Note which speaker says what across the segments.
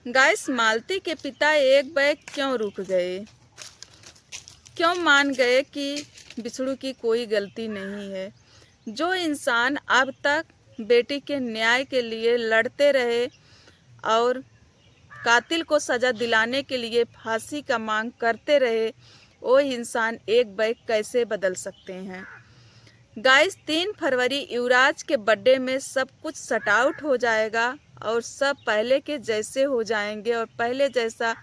Speaker 1: Guys, मालती के पिता एक बैग क्यों रुक गए? क्यों मान गए कि बिछड़ू की कोई गलती नहीं है? जो इंसान अब तक बेटी के न्याय के लिए लड़ते रहे और कातिल को सजा दिलाने के लिए फांसी का मांग करते रहे, वो इंसान एक बैग कैसे बदल सकते हैं? गाइस, 3 फरवरी युवराज के बर्थडे में सब कुछ सट आउट हो जाएगा और सब पहले के जैसे हो जाएंगे और पहले जैसा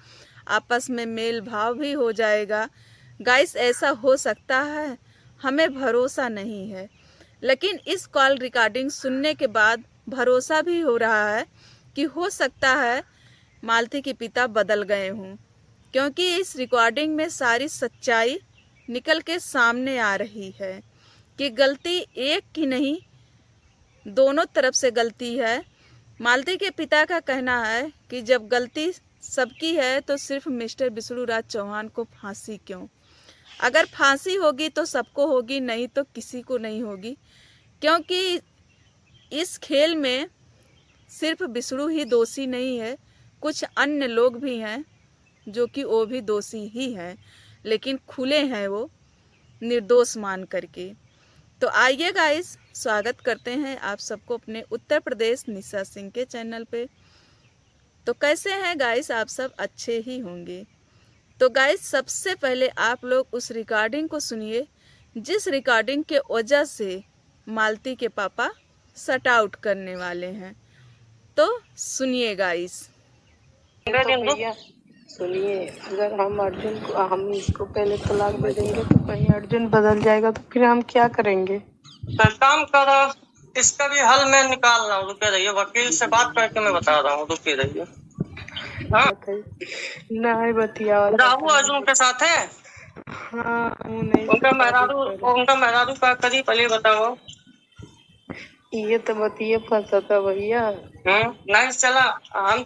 Speaker 1: आपस में मेल भाव भी हो जाएगा। गाइस, ऐसा हो सकता है, हमें भरोसा नहीं है, लेकिन इस कॉल रिकॉर्डिंग सुनने के बाद भरोसा भी हो रहा है कि हो सकता है मालती के पिता बदल गए हों, क्योंकि इस रिकॉर्डिंग में सारी सच्चाई निकल के सामने आ रही है कि गलती एक की नहीं, दोनों तरफ से गलती है। मालती के पिता का कहना है कि जब गलती सबकी है तो सिर्फ मिस्टर बिसड़ू राज चौहान को फांसी क्यों? अगर फांसी होगी तो सबको होगी, नहीं तो किसी को नहीं होगी, क्योंकि इस खेल में सिर्फ बिसड़ू ही दोषी नहीं है, कुछ अन्य लोग भी हैं जो कि वो भी दोषी ही हैं, लेकिन खुले हैं वो निर्दोष मान करके। तो आइए गाइस, स्वागत करते हैं आप सबको अपने उत्तर प्रदेश निशा सिंह के चैनल पे। तो कैसे हैं गाइस? आप सब अच्छे ही होंगे। तो गाइस, सबसे पहले आप लोग उस रिकॉर्डिंग को सुनिए जिस रिकॉर्डिंग के वजह से मालती के पापा सट आउट करने वाले हैं। तो सुनिए गाइस।
Speaker 2: सुनिए, अगर हम इसको पहले तलाक दे देंगे तो कहीं अर्जुन बदल जाएगा तो फिर हम क्या करेंगे?
Speaker 3: तो काम करो, इसका भी हल मैं निकाल रहा हूँ। रुके रहिए, वकील से बात करके मैं बता रहा हूँ। रुके रहिए। हाँ,
Speaker 2: नहीं बतिया
Speaker 3: राहु अर्जुन के साथ है।
Speaker 2: हाँ, नहीं
Speaker 3: उनका मेहरारू का करी पहले बताओ।
Speaker 2: ये तो बतिए फंसा था भैया।
Speaker 3: नहीं चला, हम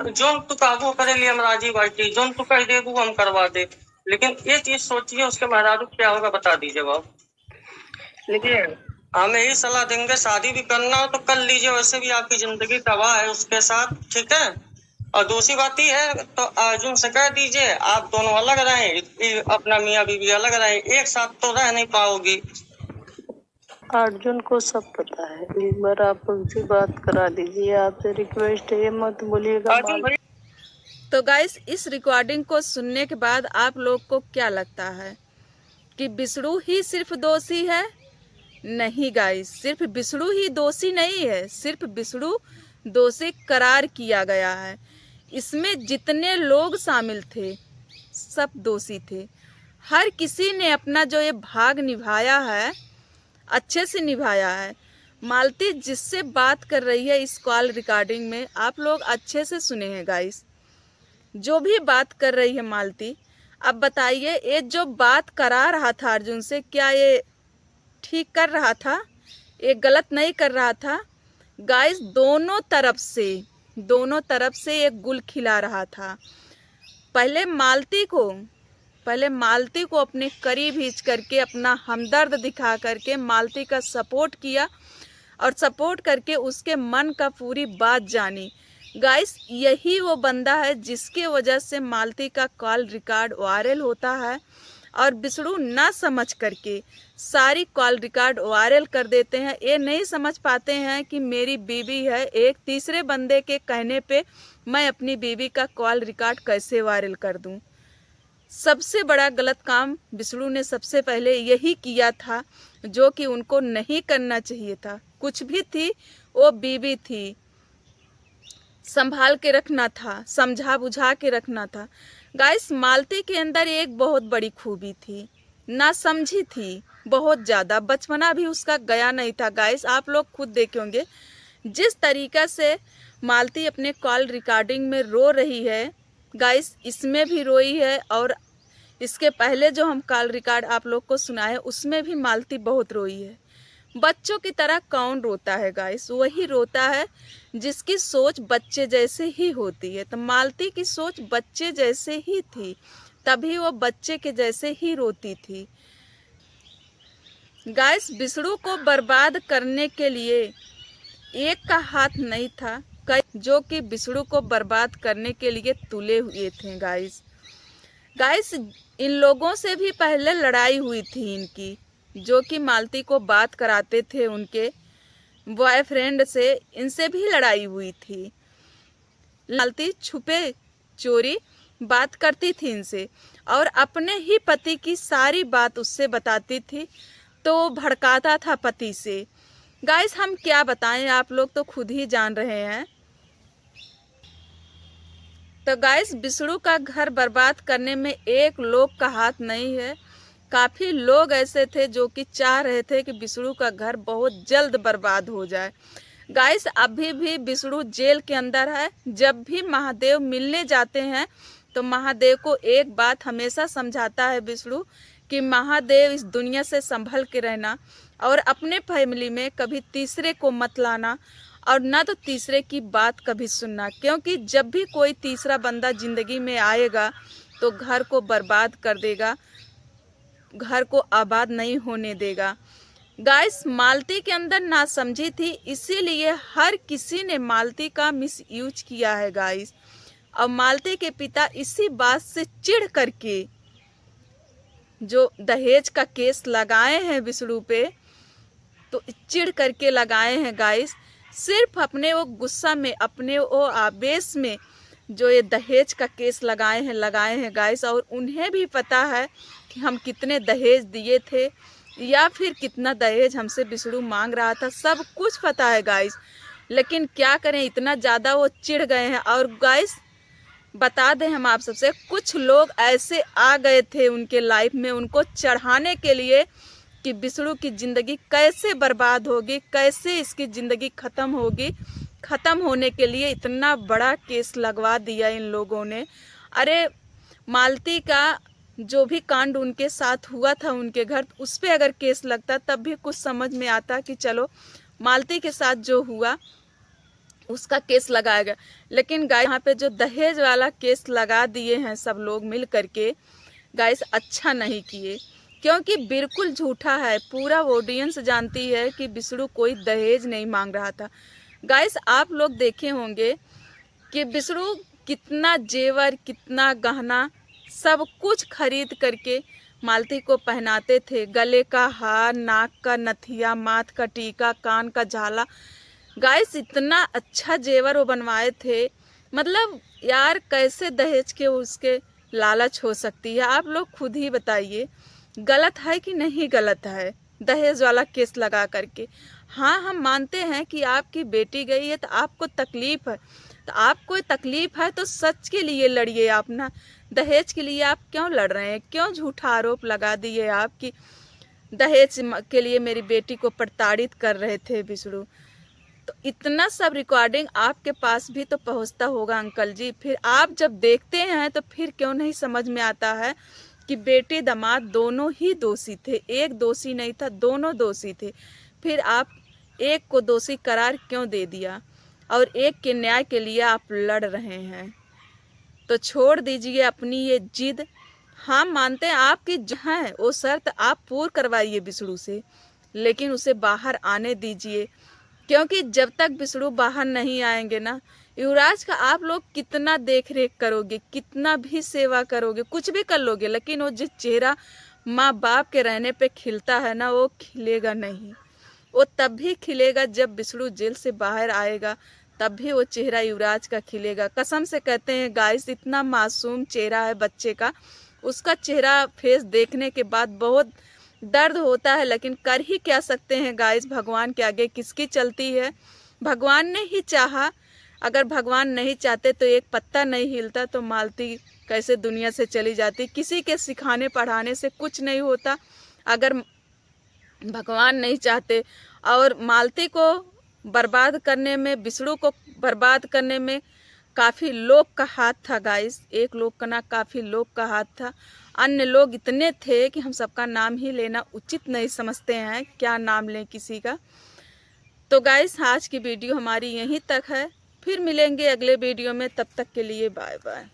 Speaker 3: जोन तू काबू करे लिए हम राजी बाटी, जोन तू कह दे हम करवा दे, लेकिन ये चीज सोचिए उसके मेहरारू क्या होगा, बता दीजिए बाब। लेकिन हमें यही सलाह देंगे, शादी भी करना हो तो कर लीजिए, वैसे भी आपकी जिंदगी तबाह है उसके साथ, ठीक है। और दूसरी बात ही है तो अर्जुन से कह दीजिए आप दोनों अलग रहें, अपना मियाँ बीवी अलग रहें, एक साथ तो रह नहीं पाओगी।
Speaker 2: अर्जुन को सब पता है, एक बार आप उनसे बात करा दीजिए, आपसे रिक्वेस्ट है, मत बोलिएगा।
Speaker 1: तो गाइस, इस रिकॉर्डिंग को सुनने के बाद आप लोग को क्या लगता है कि बिसड़ू ही सिर्फ दोषी है? नहीं गाइस, सिर्फ बिसड़ू ही दोषी नहीं है, सिर्फ बिसड़ू दोषी करार किया गया है। इसमें जितने लोग शामिल थे सब दोषी थे। हर किसी ने अपना जो ये भाग निभाया है अच्छे से निभाया है। मालती जिससे बात कर रही है इस कॉल रिकॉर्डिंग में, आप लोग अच्छे से सुने हैं गाइस। जो भी बात कर रही है मालती, अब बताइए, ये जो बात करा रहा था अर्जुन से, क्या ये ठीक कर रहा था? ये गलत नहीं कर रहा था गाइस। दोनों तरफ से एक गुल खिला रहा था। पहले मालती को अपने करीब खींच करके अपना हमदर्द दिखा करके मालती का सपोर्ट किया और सपोर्ट करके उसके मन का पूरी बात जानी। गाइस, यही वो बंदा है जिसके वजह से मालती का कॉल रिकॉर्ड वायरल होता है और बिसड़ू ना समझ करके सारी कॉल रिकॉर्ड वायरल कर देते हैं। ये नहीं समझ पाते हैं कि मेरी बीवी है, एक तीसरे बंदे के कहने पे मैं अपनी बीवी का कॉल रिकॉर्ड कैसे वायरल कर दूं। सबसे बड़ा गलत काम बिसड़ू ने सबसे पहले यही किया था, जो कि उनको नहीं करना चाहिए था। कुछ भी थी वो बीवी थी, संभाल के रखना था, समझा बुझा के रखना था। गाइस, मालती के अंदर एक बहुत बड़ी खूबी थी, ना समझी थी बहुत ज़्यादा, बचपना भी उसका गया नहीं था। गाइस, आप लोग खुद देखे होंगे जिस तरीक़ा से मालती अपने कॉल रिकॉर्डिंग में रो रही है। गाइस, इसमें भी रोई है और इसके पहले जो हम कॉल रिकॉर्ड आप लोग को सुनाए उसमें भी मालती बहुत रोई है। बच्चों की तरह कौन रोता है गाइस? वही रोता है जिसकी सोच बच्चे जैसे ही होती है। तो मालती की सोच बच्चे जैसे ही थी, तभी वो बच्चे के जैसे ही रोती थी। गाइस, बिसड़ू को बर्बाद करने के लिए एक का हाथ नहीं था, कई जो कि बिसड़ू को बर्बाद करने के लिए तुले हुए थे। गाइस इन लोगों से भी पहले लड़ाई हुई थी इनकी, जो कि मालती को बात कराते थे उनके बॉयफ्रेंड से, इनसे भी लड़ाई हुई थी। मालती छुपे चोरी बात करती थी इनसे और अपने ही पति की सारी बात उससे बताती थी, तो वो भड़काता था पति से। गाइस हम क्या बताएं, आप लोग तो खुद ही जान रहे हैं। तो गाइस बिसड़ू का घर बर्बाद करने में एक लोग का हाथ नहीं है, काफ़ी लोग ऐसे थे जो कि चाह रहे थे कि बिसड़ू का घर बहुत जल्द बर्बाद हो जाए। गाइस अभी भी बिसड़ू जेल के अंदर है। जब भी महादेव मिलने जाते हैं तो महादेव को एक बात हमेशा समझाता है बिसड़ू कि महादेव इस दुनिया से संभल के रहना और अपने फैमिली में कभी तीसरे को मत लाना और ना तो तीसरे की बात कभी सुनना, क्योंकि जब भी कोई तीसरा बंदा जिंदगी में आएगा तो घर को बर्बाद कर देगा, घर को आबाद नहीं होने देगा। गाइस मालती के अंदर नासमझी थी, इसीलिए हर किसी ने मालती का मिसयूज किया है गाइस। और मालती के पिता इसी बात से चिढ़ करके जो दहेज का केस लगाए हैं बिसड़ू पे, तो चिढ़ करके लगाए हैं गाइस। सिर्फ अपने वो गुस्सा में, अपने वो आवेश में जो ये दहेज का केस लगाए हैं गाइस। और उन्हें भी पता है कि हम कितने दहेज दिए थे या फिर कितना दहेज हमसे बिसड़ू मांग रहा था, सब कुछ पता है गाइस। लेकिन क्या करें, इतना ज़्यादा वो चिढ़ गए हैं। और गाइस बता दें हम आप सबसे, कुछ लोग ऐसे आ गए थे उनके लाइफ में उनको चढ़ाने के लिए कि बिसड़ू की ज़िंदगी कैसे बर्बाद होगी, कैसे इसकी ज़िंदगी ख़त्म होगी। ख़त्म होने के लिए इतना बड़ा केस लगवा दिया इन लोगों ने। अरे मालती का जो भी कांड उनके साथ हुआ था उनके घर, उस पर अगर केस लगता तब भी कुछ समझ में आता कि चलो मालती के साथ जो हुआ उसका केस लगाया गया। लेकिन गाइस यहाँ पे जो दहेज वाला केस लगा दिए हैं सब लोग मिल करके, गाइस अच्छा नहीं किए, क्योंकि बिल्कुल झूठा है। पूरा ऑडियंस जानती है कि बिसड़ू कोई दहेज नहीं मांग रहा था। गाइस आप लोग देखे होंगे कि बिसड़ू कितना जेवर, कितना गहना, सब कुछ खरीद करके मालती को पहनाते थे। गले का हार, नाक का नथिया, माथ का टीका, कान का झाला। गाइस इतना अच्छा जेवर वो बनवाए थे, मतलब यार कैसे दहेज के उसके लालच हो सकती है, आप लोग खुद ही बताइए। गलत है कि नहीं गलत है दहेज वाला केस लगा करके। हाँ हम मानते हैं कि आपकी बेटी गई है तो आपको तकलीफ़ है, तो आपको तकलीफ़ है तो सच के लिए लड़िए आप ना, दहेज के लिए आप क्यों लड़ रहे हैं? क्यों झूठा आरोप लगा दिए आप कि दहेज के लिए मेरी बेटी को प्रताड़ित कर रहे थे बिसड़ू? तो इतना सब रिकॉर्डिंग आपके पास भी तो पहुंचता होगा अंकल जी, फिर आप जब देखते हैं तो फिर क्यों नहीं समझ में आता है कि बेटे दामाद दोनों ही दोषी थे, एक दोषी नहीं था, दोनों दोषी थे। फिर आप एक को दोषी करार क्यों दे दिया और एक के न्याय के लिए आप लड़ रहे हैं? तो छोड़ दीजिए अपनी ये जिद। हम मानते हैं आपकी जहाँ है वो शर्त आप पूर्ण करवाइए बिसड़ू से, लेकिन उसे बाहर आने दीजिए, क्योंकि जब तक बिसड़ू बाहर नहीं आएंगे ना, युवराज का आप लोग कितना देख रेख करोगे, कितना भी सेवा करोगे, कुछ भी कर लोगे, लेकिन वो जिस चेहरा माँ बाप के रहने पे खिलता है ना, वो खिलेगा नहीं। वो तब भी खिलेगा जब बिसड़ू जेल से बाहर आएगा, तब भी वो चेहरा युवराज का खिलेगा। कसम से कहते हैं गाइस, इतना मासूम चेहरा है बच्चे का, उसका चेहरा फेस देखने के बाद बहुत दर्द होता है, लेकिन कर ही क्या सकते हैं गाइस, भगवान के आगे किसकी चलती है? भगवान ने ही चाहा, अगर भगवान नहीं चाहते तो एक पत्ता नहीं हिलता, तो मालती कैसे दुनिया से चली जाती। किसी के सिखाने पढ़ाने से कुछ नहीं होता अगर भगवान नहीं चाहते। और मालती को बर्बाद करने में, बिसड़ू को बर्बाद करने में काफ़ी लोग का हाथ था गाइस, एक लोग का ना काफ़ी लोग का हाथ था। अन्य लोग इतने थे कि हम सबका नाम ही लेना उचित नहीं समझते हैं, क्या नाम लें किसी का। तो गाइस आज की वीडियो हमारी यहीं तक है, फिर मिलेंगे अगले वीडियो में, तब तक के लिए बाय बाय।